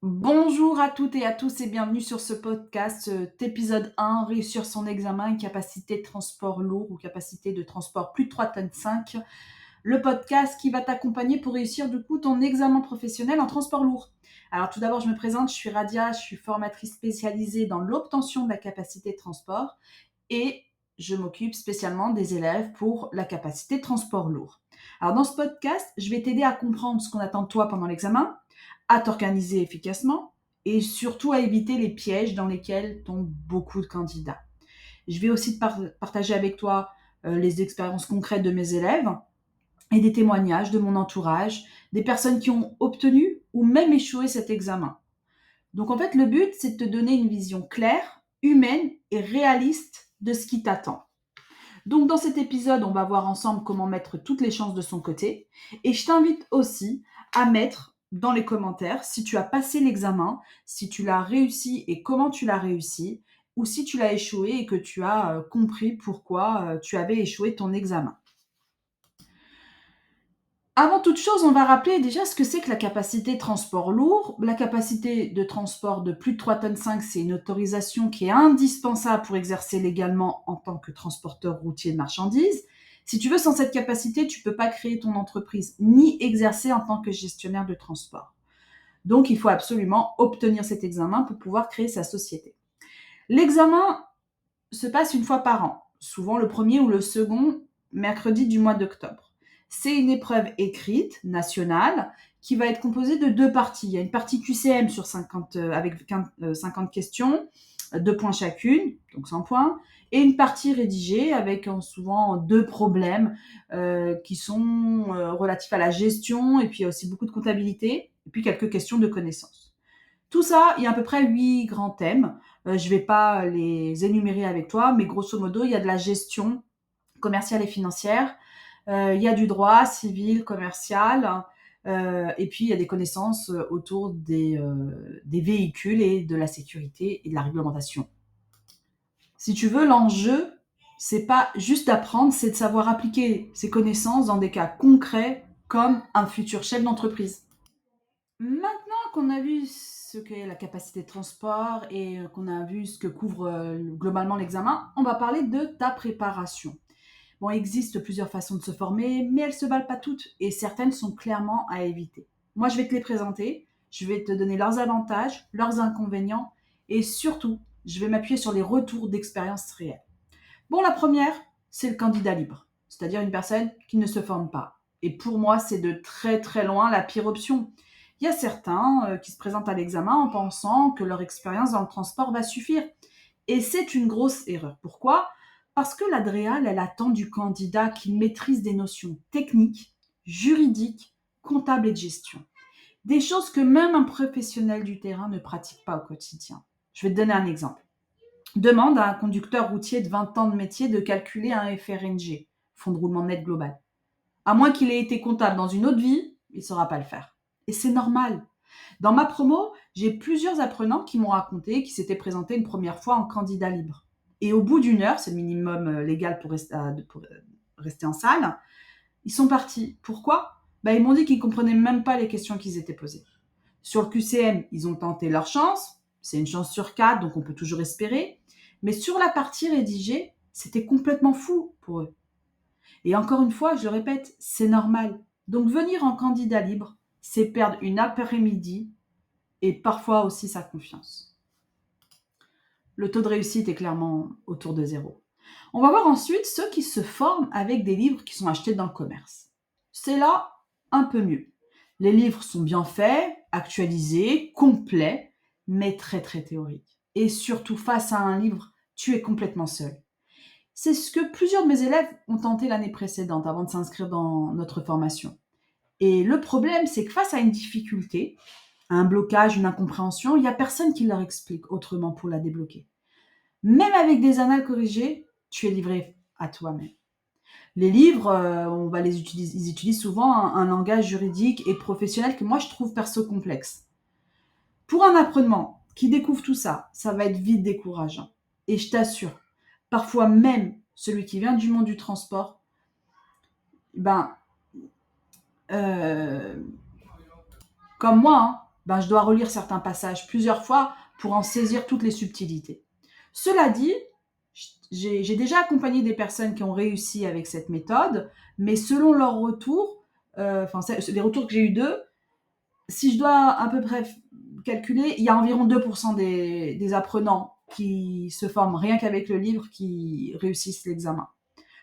Bonjour à toutes et à tous et bienvenue sur ce podcast, épisode 1, réussir son examen, capacité de transport lourd ou capacité de transport plus de 3 tonnes 5. Le podcast qui va t'accompagner pour réussir du coup ton examen professionnel en transport lourd. Alors tout d'abord, je me présente, je suis Radia, je suis formatrice spécialisée dans l'obtention de la capacité de transport et je m'occupe spécialement des élèves pour la capacité de transport lourd. Alors dans ce podcast, je vais t'aider à comprendre ce qu'on attend de toi pendant l'examen, à t'organiser efficacement et surtout à éviter les pièges dans lesquels tombent beaucoup de candidats. Je vais aussi partager avec toi les expériences concrètes de mes élèves et des témoignages de mon entourage, des personnes qui ont obtenu ou même échoué cet examen. Donc en fait, le but, c'est de te donner une vision claire, humaine et réaliste de ce qui t'attend. Donc dans cet épisode, on va voir ensemble comment mettre toutes les chances de son côté. Et je t'invite aussi à mettre dans les commentaires si tu as passé l'examen, si tu l'as réussi et comment tu l'as réussi, ou si tu l'as échoué et que tu as compris pourquoi tu avais échoué ton examen. Avant toute chose, on va rappeler déjà ce que c'est que la capacité de transport lourd. La capacité de transport de plus de 3 tonnes 5, c'est une autorisation qui est indispensable pour exercer légalement en tant que transporteur routier de marchandises. Si tu veux, sans cette capacité, tu ne peux pas créer ton entreprise ni exercer en tant que gestionnaire de transport. Donc, il faut absolument obtenir cet examen pour pouvoir créer sa société. L'examen se passe une fois par an, souvent le premier ou le second mercredi du mois d'octobre. C'est une épreuve écrite, nationale, qui va être composée de deux parties. Il y a une partie QCM sur 50, avec 50 questions, 2 points chacune, donc 100 points, et une partie rédigée avec souvent deux problèmes qui sont relatifs à la gestion, et puis il y a aussi beaucoup de comptabilité, et puis quelques questions de connaissances. Tout ça, il y a à peu près 8 grands thèmes. Je ne vais pas les énumérer avec toi, mais grosso modo, il y a de la gestion commerciale et financière, il y a du droit civil, commercial, et puis il y a des connaissances autour des véhicules et de la sécurité et de la réglementation. Si tu veux, l'enjeu, c'est pas juste d'apprendre, c'est de savoir appliquer ces connaissances dans des cas concrets comme un futur chef d'entreprise. Maintenant qu'on a vu ce qu'est la capacité de transport et qu'on a vu ce que couvre globalement l'examen, on va parler de ta préparation. Bon, il existe plusieurs façons de se former, mais elles ne se valent pas toutes et certaines sont clairement à éviter. Moi, je vais te les présenter, je vais te donner leurs avantages, leurs inconvénients et surtout, je vais m'appuyer sur les retours d'expérience réelle. Bon, la première, c'est le candidat libre, c'est-à-dire une personne qui ne se forme pas. Et pour moi, c'est de très très loin la pire option. Il y a certains qui se présentent à l'examen en pensant que leur expérience dans le transport va suffire. Et c'est une grosse erreur. Pourquoi? Parce que l'ADREAL, elle attend du candidat qu'il maîtrise des notions techniques, juridiques, comptables et de gestion. Des choses que même un professionnel du terrain ne pratique pas au quotidien. Je vais te donner un exemple. Demande à un conducteur routier de 20 ans de métier de calculer un FRNG, fonds de roulement net global. À moins qu'il ait été comptable dans une autre vie, il ne saura pas le faire. Et c'est normal. Dans ma promo, j'ai plusieurs apprenants qui m'ont raconté qu'ils s'étaient présentés une première fois en candidat libre. Et au bout d'une heure, c'est le minimum légal pour rester en salle, ils sont partis. Pourquoi? Ils m'ont dit qu'ils ne comprenaient même pas les questions qu'ils étaient posées. Sur le QCM, ils ont tenté leur chance. C'est une chance sur 4, donc on peut toujours espérer. Mais sur la partie rédigée, c'était complètement fou pour eux. Et encore une fois, je le répète, c'est normal. Donc venir en candidat libre, c'est perdre une après-midi et parfois aussi sa confiance. Le taux de réussite est clairement autour de zéro. On va voir ensuite ceux qui se forment avec des livres qui sont achetés dans le commerce. C'est là un peu mieux. Les livres sont bien faits, actualisés, complets, mais très très théoriques. Et surtout face à un livre, tu es complètement seul. C'est ce que plusieurs de mes élèves ont tenté l'année précédente avant de s'inscrire dans notre formation. Et le problème, c'est que face à une difficulté, à un blocage, une incompréhension, il n'y a personne qui leur explique autrement pour la débloquer. Même avec des annales corrigées, tu es livré à toi-même. Les livres, ils utilisent souvent un langage juridique et professionnel que moi je trouve perso complexe. Pour un apprenant qui découvre tout ça, ça va être vite décourageant. Et je t'assure, parfois même celui qui vient du monde du transport, ben, euh, comme moi, hein, ben, je dois relire certains passages plusieurs fois pour en saisir toutes les subtilités. Cela dit, j'ai déjà accompagné des personnes qui ont réussi avec cette méthode, mais selon leurs retours, les retours que j'ai eu d'eux, si je dois à peu près calculer, il y a environ 2% des apprenants qui se forment rien qu'avec le livre qui réussissent l'examen.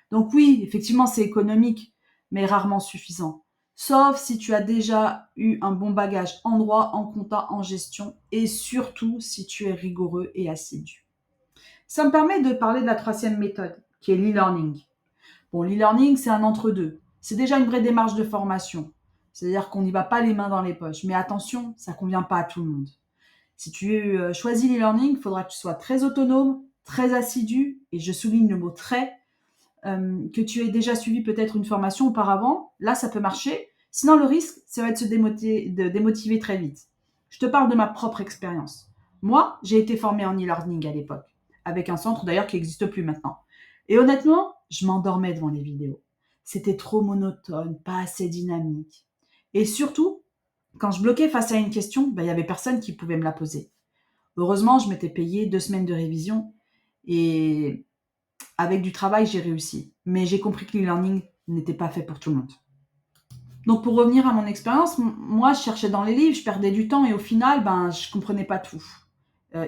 Donc oui, effectivement, c'est économique, mais rarement suffisant. Sauf si tu as déjà eu un bon bagage en droit, en compta, en gestion, et surtout si tu es rigoureux et assidu. Ça me permet de parler de la troisième méthode, qui est l'e-learning. Bon, l'e-learning, c'est un entre-deux. C'est déjà une vraie démarche de formation. C'est-à-dire qu'on n'y va pas les mains dans les poches. Mais attention, ça ne convient pas à tout le monde. Si tu choisis l'e-learning, il faudra que tu sois très autonome, très assidu, et je souligne le mot très, que tu aies déjà suivi peut-être une formation auparavant. Là, ça peut marcher. Sinon, le risque, ça va être de démotiver très vite. Je te parle de ma propre expérience. Moi, j'ai été formée en e-learning à l'époque, avec un centre d'ailleurs qui n'existe plus maintenant. Et honnêtement, je m'endormais devant les vidéos. C'était trop monotone, pas assez dynamique. Et surtout, quand je bloquais face à une question, il y avait personne qui pouvait me la poser. Heureusement, je m'étais payé 2 semaines de révision et avec du travail, j'ai réussi. Mais j'ai compris que l'e-learning n'était pas fait pour tout le monde. Donc pour revenir à mon expérience, moi je cherchais dans les livres, je perdais du temps et au final, je comprenais pas tout.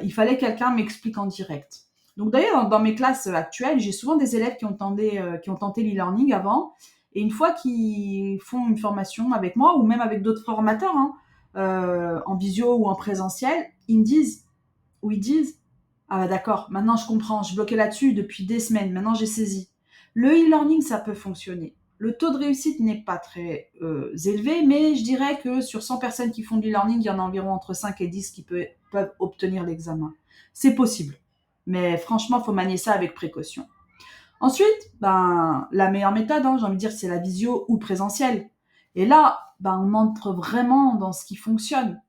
Il fallait que quelqu'un m'explique en direct. Donc d'ailleurs, dans mes classes actuelles, j'ai souvent des élèves qui ont tenté l'e-learning avant. Et une fois qu'ils font une formation avec moi ou même avec d'autres formateurs, en visio ou en présentiel, ils disent, ah bah d'accord, maintenant je comprends, je bloquais là-dessus depuis des semaines, maintenant j'ai saisi. Le e-learning, ça peut fonctionner. Le taux de réussite n'est pas très élevé, mais je dirais que sur 100 personnes qui font du e-learning, il y en a environ entre 5 et 10 qui peuvent obtenir l'examen. C'est possible, mais franchement, il faut manier ça avec précaution. Ensuite, la meilleure méthode, j'ai envie de dire, c'est la visio ou présentiel. Et là, on entre vraiment dans ce qui fonctionne.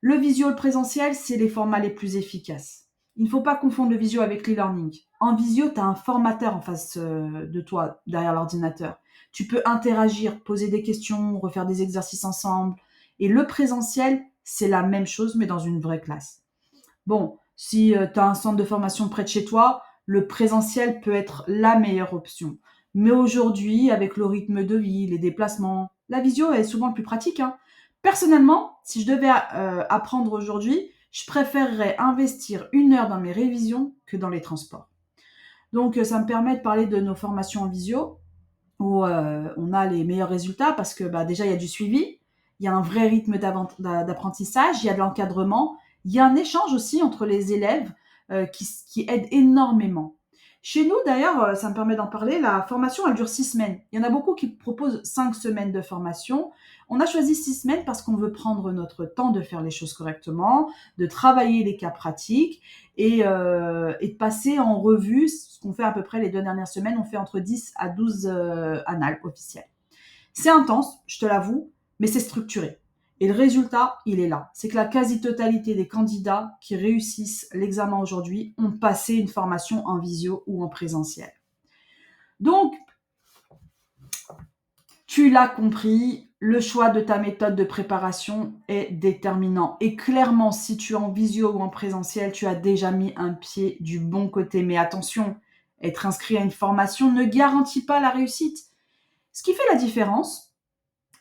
Le visio, le présentiel, c'est les formats les plus efficaces. Il ne faut pas confondre le visio avec l'e-learning. En visio, tu as un formateur en face de toi, derrière l'ordinateur. Tu peux interagir, poser des questions, refaire des exercices ensemble. Et le présentiel, c'est la même chose, mais dans une vraie classe. Bon, si tu as un centre de formation près de chez toi, le présentiel peut être la meilleure option. Mais aujourd'hui, avec le rythme de vie, les déplacements, la visio est souvent le plus pratique. Personnellement, si je devais apprendre aujourd'hui, je préférerais investir 1 heure dans mes révisions que dans les transports. Donc, ça me permet de parler de nos formations en visio, où on a les meilleurs résultats parce que déjà, il y a du suivi, il y a un vrai rythme d'apprentissage, il y a de l'encadrement, il y a un échange aussi entre les élèves qui aide énormément. Chez nous, d'ailleurs, ça me permet d'en parler, la formation, elle dure 6 semaines. Il y en a beaucoup qui proposent 5 semaines de formation. On a choisi 6 semaines parce qu'on veut prendre notre temps de faire les choses correctement, de travailler les cas pratiques et de passer en revue ce qu'on fait à peu près les 2 dernières semaines. On fait entre 10 à 12 annales officielles. C'est intense, je te l'avoue, mais c'est structuré. Et le résultat, il est là. C'est que la quasi-totalité des candidats qui réussissent l'examen aujourd'hui ont passé une formation en visio ou en présentiel. Donc, tu l'as compris, le choix de ta méthode de préparation est déterminant. Et clairement, si tu es en visio ou en présentiel, tu as déjà mis un pied du bon côté. Mais attention, être inscrit à une formation ne garantit pas la réussite. Ce qui fait la différence,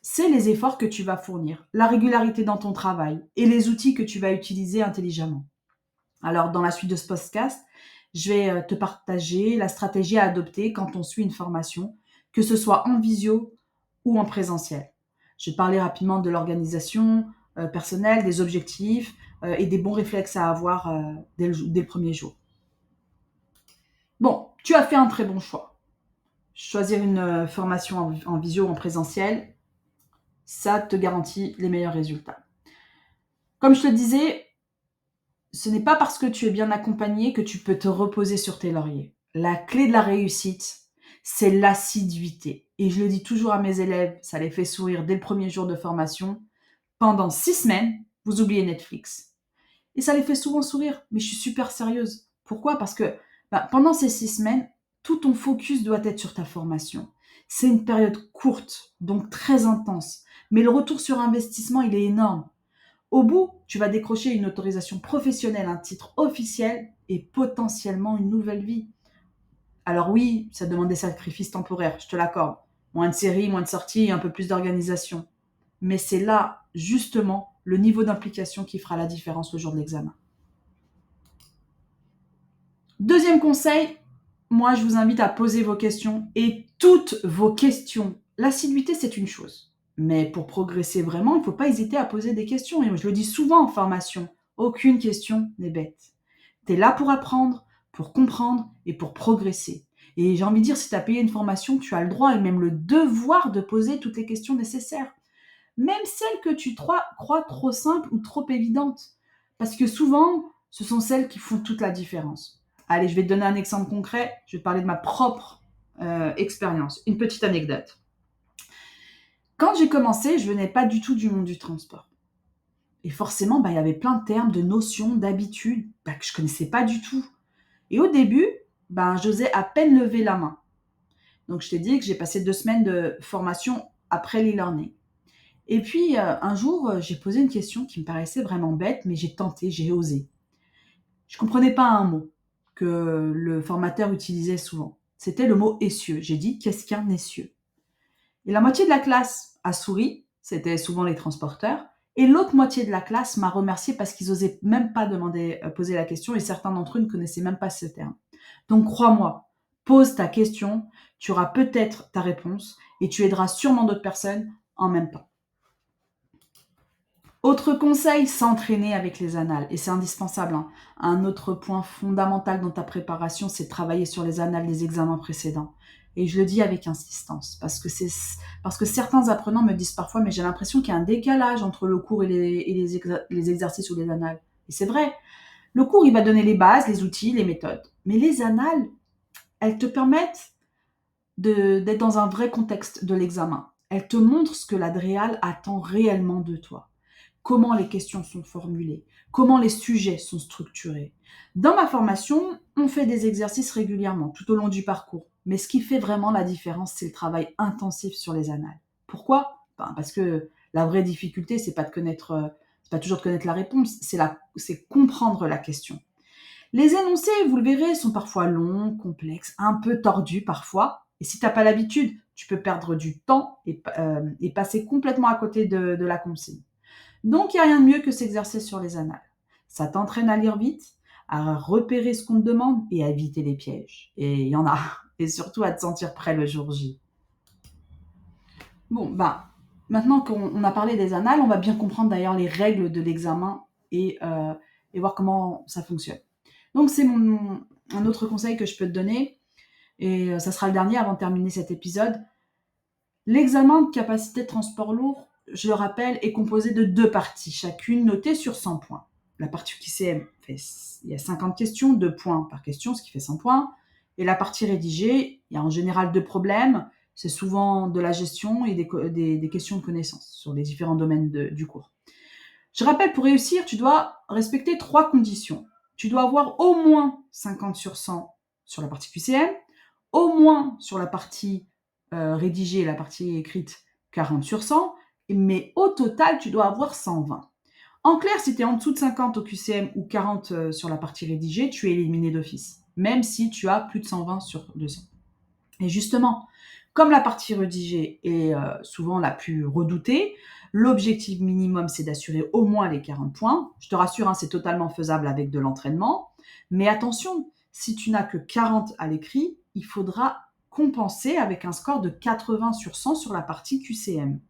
c'est les efforts que tu vas fournir, la régularité dans ton travail et les outils que tu vas utiliser intelligemment. Alors, dans la suite de ce podcast, je vais te partager la stratégie à adopter quand on suit une formation, que ce soit en visio ou en présentiel. Je vais parler rapidement de l'organisation personnelle, des objectifs et des bons réflexes à avoir dès le premier jour. Bon, tu as fait un très bon choix. Choisir une formation en visio ou en présentiel, ça te garantit les meilleurs résultats. Comme je te le disais, ce n'est pas parce que tu es bien accompagné que tu peux te reposer sur tes lauriers. La clé de la réussite, c'est l'assiduité. Et je le dis toujours à mes élèves, ça les fait sourire dès le premier jour de formation. Pendant 6 semaines, vous oubliez Netflix. Et ça les fait souvent sourire, mais je suis super sérieuse. Pourquoi ? Parce que pendant ces 6 semaines, tout ton focus doit être sur ta formation. C'est une période courte, donc très intense. Mais le retour sur investissement, il est énorme. Au bout, tu vas décrocher une autorisation professionnelle, un titre officiel et potentiellement une nouvelle vie. Alors oui, ça demande des sacrifices temporaires, je te l'accorde. Moins de séries, moins de sorties, un peu plus d'organisation. Mais c'est là, justement, le niveau d'implication qui fera la différence le jour de l'examen. Deuxième conseil, moi je vous invite à poser vos questions et toutes vos questions. L'assiduité, c'est une chose. Mais pour progresser vraiment, il ne faut pas hésiter à poser des questions. Et je le dis souvent en formation, aucune question n'est bête. Tu es là pour apprendre, pour comprendre et pour progresser. Et j'ai envie de dire, si tu as payé une formation, tu as le droit et même le devoir de poser toutes les questions nécessaires. Même celles que tu crois trop simples ou trop évidentes. Parce que souvent, ce sont celles qui font toute la différence. Allez, je vais te donner un exemple concret. Je vais te parler de ma propre expérience. Une petite anecdote. Quand j'ai commencé, je venais pas du tout du monde du transport. Et forcément, il y avait plein de termes, de notions, d'habitudes que je connaissais pas du tout. Et au début, j'osais à peine lever la main. Donc, je t'ai dit que j'ai passé 2 semaines de formation après l'e-learning. Et puis, un jour, j'ai posé une question qui me paraissait vraiment bête, mais j'ai tenté, j'ai osé. Je ne comprenais pas un mot que le formateur utilisait souvent. C'était le mot essieu. J'ai dit, qu'est-ce qu'un essieu? Et la moitié de la classe a souri, c'était souvent les transporteurs, et l'autre moitié de la classe m'a remercié parce qu'ils n'osaient même pas poser la question, et certains d'entre eux ne connaissaient même pas ce terme. Donc crois-moi, pose ta question, tu auras peut-être ta réponse, et tu aideras sûrement d'autres personnes en même temps. Autre conseil, s'entraîner avec les annales. Et c'est indispensable. Un autre point fondamental dans ta préparation, c'est de travailler sur les annales des examens précédents. Et je le dis avec insistance, parce que certains apprenants me disent parfois, mais j'ai l'impression qu'il y a un décalage entre le cours et les exercices ou les annales. Et c'est vrai. Le cours, il va donner les bases, les outils, les méthodes. Mais les annales, elles te permettent d'être dans un vrai contexte de l'examen. Elles te montrent ce que l'Adréal attend réellement de toi. Comment les questions sont formulées, comment les sujets sont structurés. Dans ma formation, on fait des exercices régulièrement tout au long du parcours. Mais ce qui fait vraiment la différence, c'est le travail intensif sur les annales. Pourquoi? Parce que la vraie difficulté, c'est pas c'est pas toujours de connaître la réponse, c'est comprendre la question. Les énoncés, vous le verrez, sont parfois longs, complexes, un peu tordus parfois. Et si tu n'as pas l'habitude, tu peux perdre du temps et passer complètement à côté de la consigne. Donc, il n'y a rien de mieux que s'exercer sur les annales. Ça t'entraîne à lire vite, à repérer ce qu'on te demande et à éviter les pièges. Et il y en a. Et surtout à te sentir prêt le jour J. Bon, maintenant qu'on a parlé des annales, on va bien comprendre d'ailleurs les règles de l'examen et voir comment ça fonctionne. Donc, c'est un autre conseil que je peux te donner, et ça sera le dernier avant de terminer cet épisode. L'examen de capacité de transport lourd, je le rappelle, est composé de 2 parties, chacune notée sur 100 points. La partie QCM, il y a 50 questions, 2 points par question, ce qui fait 100 points. Et la partie rédigée, il y a en général 2 problèmes. C'est souvent de la gestion et des questions de connaissances sur les différents domaines du cours. Je rappelle, pour réussir, tu dois respecter 3 conditions. Tu dois avoir au moins 50 sur 100 sur la partie QCM, au moins sur la partie rédigée, la partie écrite, 40 sur 100, mais au total, tu dois avoir 120. En clair, si tu es en dessous de 50 au QCM ou 40 sur la partie rédigée, tu es éliminé d'office, même si tu as plus de 120 sur 200. Et justement, comme la partie rédigée est souvent la plus redoutée, l'objectif minimum, c'est d'assurer au moins les 40 points. Je te rassure, c'est totalement faisable avec de l'entraînement. Mais attention, si tu n'as que 40 à l'écrit, il faudra compenser avec un score de 80 sur 100 sur la partie QCM.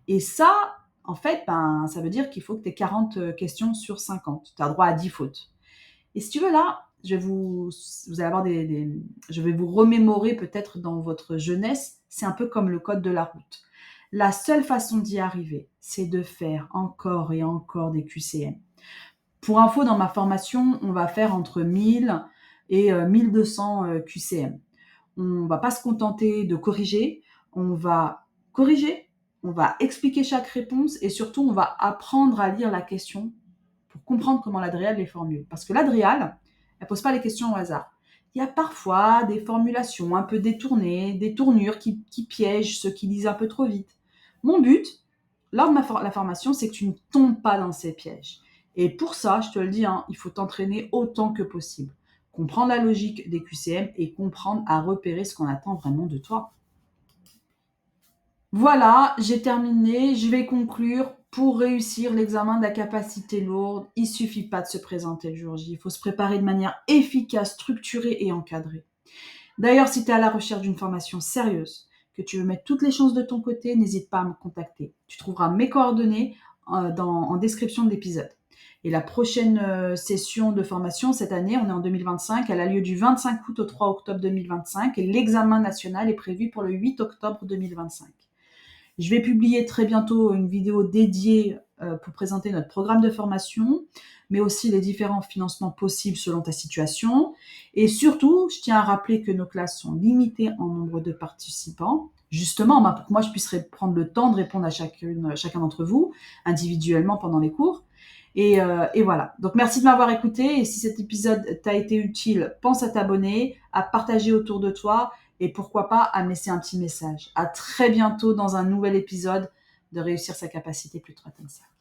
Et ça, en fait, ça veut dire qu'il faut que tu aies 40 questions sur 50. Tu as droit à 10 fautes. Et si tu veux, là, vous allez avoir je vais vous remémorer peut-être dans votre jeunesse, c'est un peu comme le code de la route. La seule façon d'y arriver, c'est de faire encore et encore des QCM. Pour info, dans ma formation, on va faire entre 1000 et 1200 QCM. On ne va pas se contenter de corriger, on va corriger, on va expliquer chaque réponse et surtout, on va apprendre à lire la question pour comprendre comment l'Adréal les formule. Parce que l'Adréal, elle ne pose pas les questions au hasard. Il y a parfois des formulations un peu détournées, des tournures qui piègent ceux qui lisent un peu trop vite. Mon but, lors de la formation, c'est que tu ne tombes pas dans ces pièges. Et pour ça, je te le dis, hein, il faut t'entraîner autant que possible. Comprendre la logique des QCM et comprendre à repérer ce qu'on attend vraiment de toi. Voilà, j'ai terminé. Je vais conclure. Pour réussir l'examen de la capacité lourde, il suffit pas de se présenter le jour J. Il faut se préparer de manière efficace, structurée et encadrée. D'ailleurs, si tu es à la recherche d'une formation sérieuse, que tu veux mettre toutes les chances de ton côté, n'hésite pas à me contacter. Tu trouveras mes coordonnées en description de l'épisode. Et la prochaine session de formation cette année, on est en 2025, elle a lieu du 25 août au 3 octobre 2025 et l'examen national est prévu pour le 8 octobre 2025. Je vais publier très bientôt une vidéo dédiée pour présenter notre programme de formation, mais aussi les différents financements possibles selon ta situation. Et surtout, je tiens à rappeler que nos classes sont limitées en nombre de participants, justement pour que moi je puisse prendre le temps de répondre à chacun d'entre vous individuellement pendant les cours. Et voilà. Donc merci de m'avoir écouté. Et si cet épisode t'a été utile, pense à t'abonner, à partager autour de toi et pourquoi pas à me laisser un petit message. À très bientôt dans un nouvel épisode de Réussir sa capacité plus 3 tonnes 5.